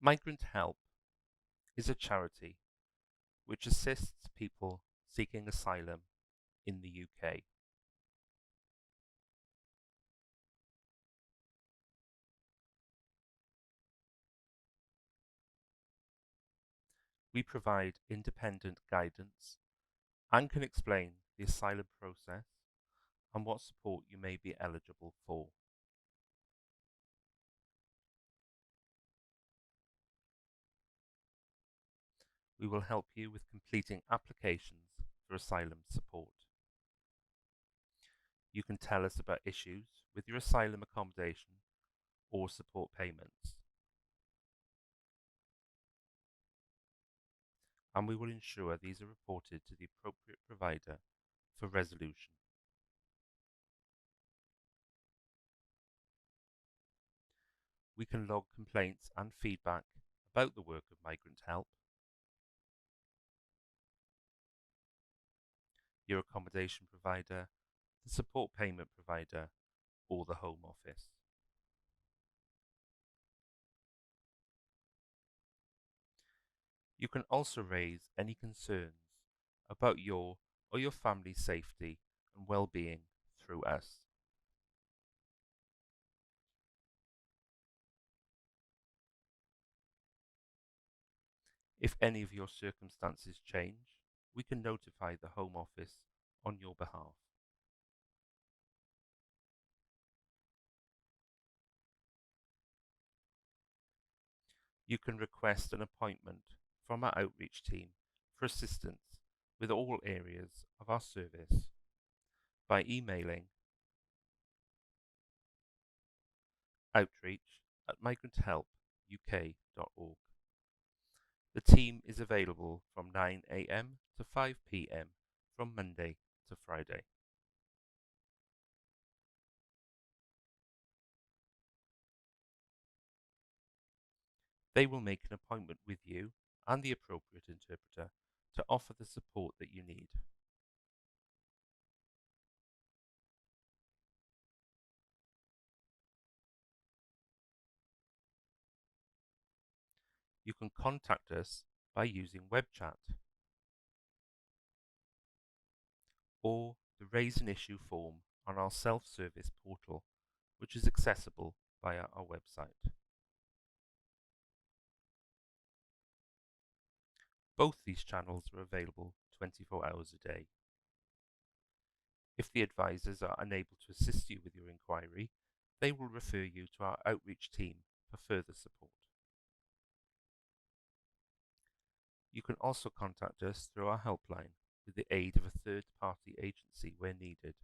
Migrant Help is a charity which assists people seeking asylum in the UK. We provide independent guidance and can explain the asylum process and what support you may be eligible for. We will help you with completing applications for asylum support. You can tell us about issues with your asylum accommodation or support payments, and we will ensure these are reported to the appropriate provider for resolution. We can log complaints and feedback about the work of Migrant Help, your accommodation provider, the support payment provider, or the Home Office. You can also raise any concerns about your or your family's safety and well-being through us. If any of your circumstances change, we can notify the Home Office on your behalf. You can request an appointment from our outreach team for assistance with all areas of our service by emailing outreach@migranthelpuk.org. The team is available from 9 a.m. to 5 p.m. from Monday to Friday. They will make an appointment with you and the appropriate interpreter to offer the support that you need. You can contact us by using web chat or the Raise an Issue form on our self-service portal, which is accessible via our website. Both these channels are available 24 hours a day. If the advisors are unable to assist you with your inquiry, they will refer you to our outreach team for further support. You can also contact us through our helpline with the aid of a third-party agency where needed.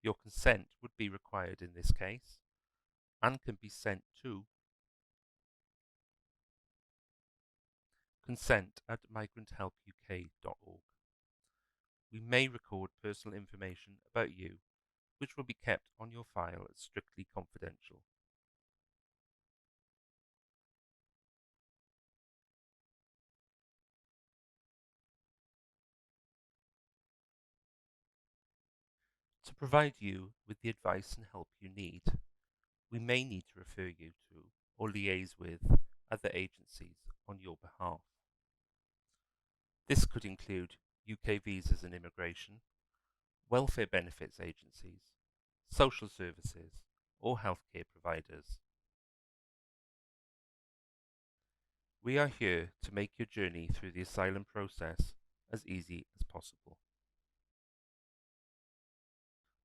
Your consent would be required in this case and can be sent to consent@migranthelpuk.org. We may record personal information about you, which will be kept on your file as strictly confidential. To provide you with the advice and help you need, we may need to refer you to or liaise with other agencies on your behalf. This could include UK visas and immigration, welfare benefits agencies, social services, or healthcare providers. We are here to make your journey through the asylum process as easy as possible.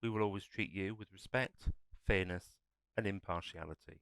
We will always treat you with respect, fairness, and impartiality.